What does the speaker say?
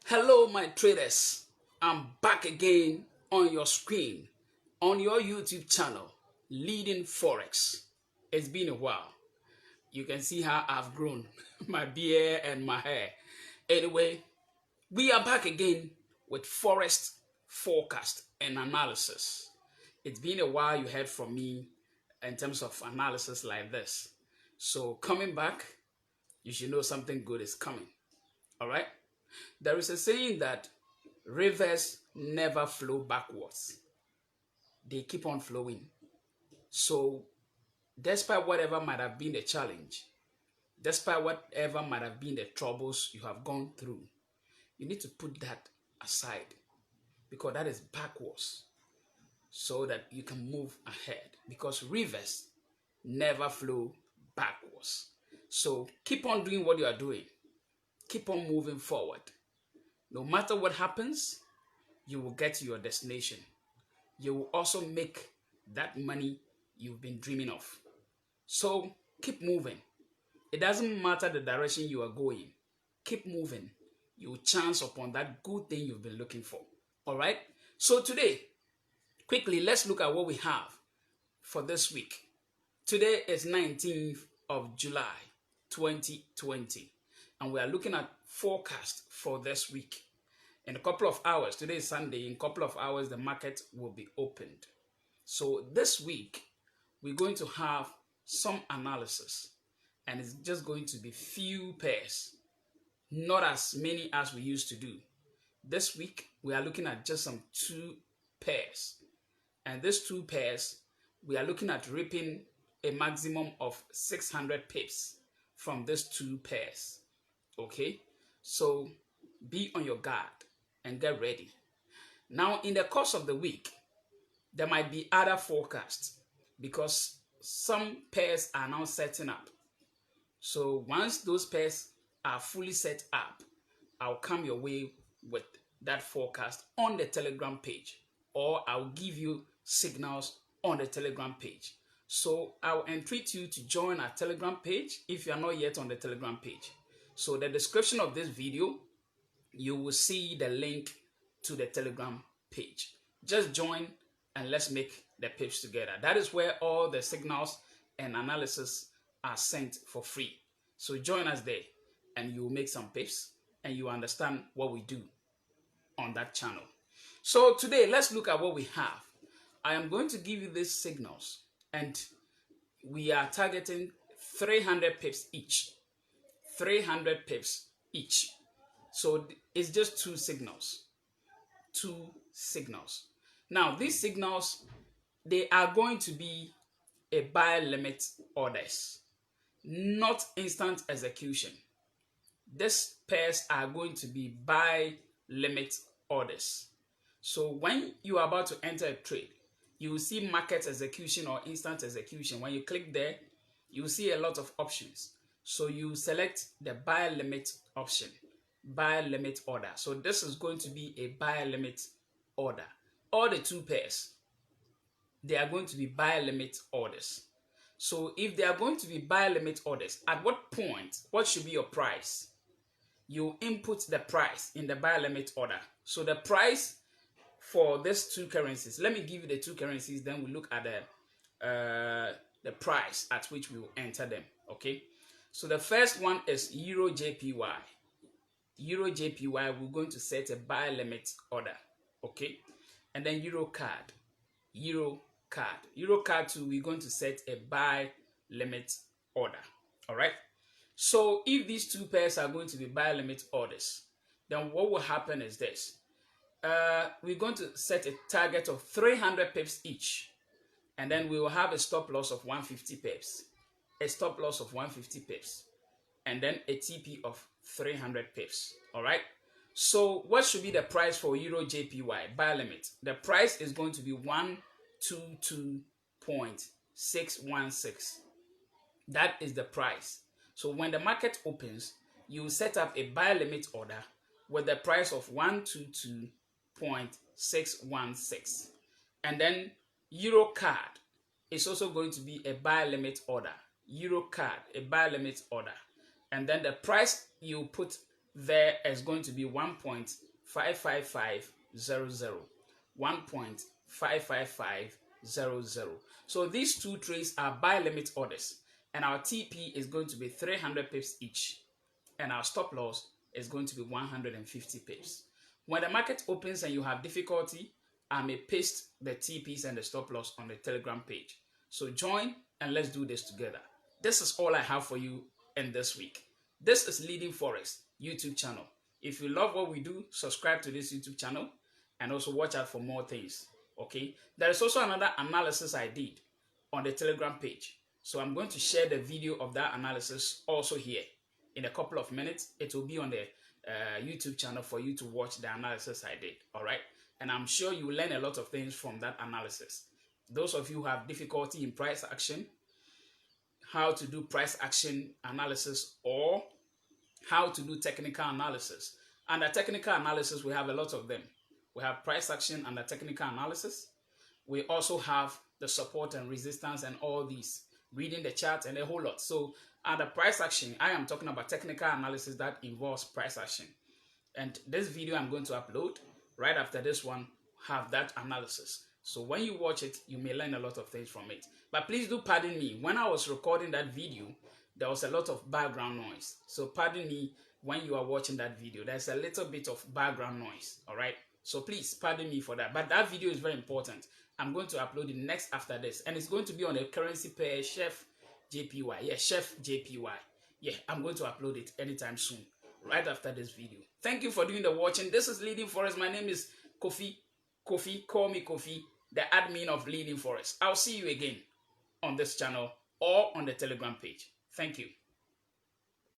Hello, my traders. I'm back again on your screen, on your YouTube channel, Leading Forex. It's been a while. You can see how I've grown, my beard and my hair. Anyway, we are back again with Forex forecast and analysis. It's been a while you heard from me in terms of analysis like this. So coming back, you should know something good is coming. All right? There is a saying that rivers never flow backwards. They keep on flowing. So despite whatever might have been the challenge, despite whatever might have been the troubles you have gone through, you need to put that aside because that is backwards so that you can move ahead because rivers never flow backwards. So keep on doing what you are doing. Keep on moving forward. No matter what happens, you will get to your destination. You will also make that money you've been dreaming of. So keep moving. It doesn't matter the direction you are going. Keep moving. You will chance upon that good thing you've been looking for. All right? So today, quickly, let's look at what we have for this week. Today is 19th of July, 2020. And we are looking at forecast for this week. In a couple of hours, today is Sunday, in a couple of hours, the market will be opened. So this week, we're going to have some analysis. And it's just going to be few pairs. Not as many as we used to do. This week, we are looking at just some 2 pairs. And these 2 pairs, we are looking at reaping a maximum of 600 pips from these 2 pairs. Okay? So be on your guard and get ready. Now, in the course of the week, there might be other forecasts because some pairs are now setting up. So once those pairs are fully set up, I'll come your way with that forecast on the Telegram page, or I'll give you signals on the Telegram page. So I'll entreat you to join our Telegram page if you are not yet on the Telegram page. So the description of this video, you will see the link to the Telegram page. Just join and let's make the pips together. That is where all the signals and analysis are sent for free. So join us there and you will make some pips and you understand what we do on that channel. So today, let's look at what we have. I am going to give you these signals and we are targeting 300 pips each. 300 pips each. So it's just 2 signals. 2 signals. Now, these signals, they are going to be a buy limit orders, not instant execution. These pairs are going to be buy limit orders. So when you are about to enter a trade, you will see market execution or instant execution. When you click there, you will see a lot of options. So you select the buy limit option, buy limit order. So this is going to be a buy limit order. All the 2 pairs, they are going to be buy limit orders. So if they are going to be buy limit orders, at what point, what should be your price? You input the price in the buy limit order. So the price for these 2 currencies, let me give you the 2 currencies, then we look at the price at which we will enter them. Okay. So the first one is Euro JPY. Euro JPY, we're going to set a buy limit order. Okay. And then Euro CAD. Euro CAD. Euro CAD too, we're going to set a buy limit order. All right. So if these 2 pairs are going to be buy limit orders, then what will happen is this. We're going to set a target of 300 pips each. And then we will have a stop loss of 150 pips. A stop loss of 150 pips. And then a TP of 300 pips. All right. So what should be the price for Euro JPY buy limit? The price is going to be 122.616. That is the price. So when the market opens, you set up a buy limit order with the price of 122.616. And then Euro CAD is also going to be a buy limit order. Euro CAD, a buy limit order. And then the price you put there is going to be 1.55500. 1.55500. So these two trades are buy limit orders, and our TP is going to be 300 pips each, and our stop loss is going to be 150 pips. When the market opens and you have difficulty, I may paste the TPs and the stop loss on the Telegram page. So join and let's do this together. This is all I have for you in this week. This is Leading Forex YouTube channel. If you love what we do, subscribe to this YouTube channel and also watch out for more things. Okay, there is also another analysis I did on the Telegram page. So I'm going to share the video of that analysis also here. In a couple of minutes, it will be on the YouTube channel for you to watch the analysis I did. All right, and I'm sure you will learn a lot of things from that analysis. Those of you who have difficulty in price action, how to do price action analysis, or how to do technical analysis. Under technical analysis, we have a lot of them. We have price action under technical analysis. We also have the support and resistance and all these, reading the chart and a whole lot. So under price action, I am talking about technical analysis that involves price action. And this video I'm going to upload right after this one have that analysis. So when you watch it, you may learn a lot of things from it. But please do pardon me. When I was recording that video, there was a lot of background noise. So pardon me when you are watching that video. There's a little bit of background noise. All right. So please pardon me for that. But that video is very important. I'm going to upload it next after this. And it's going to be on the currency pair Chef JPY. Yeah, Chef JPY. Yeah, I'm going to upload it anytime soon, right after this video. Thank you for doing the watching. This is Leading Forex. My name is Kofi. Call me Kofi, the admin of Leading Forex. I'll see you again on this channel or on the Telegram page. Thank you.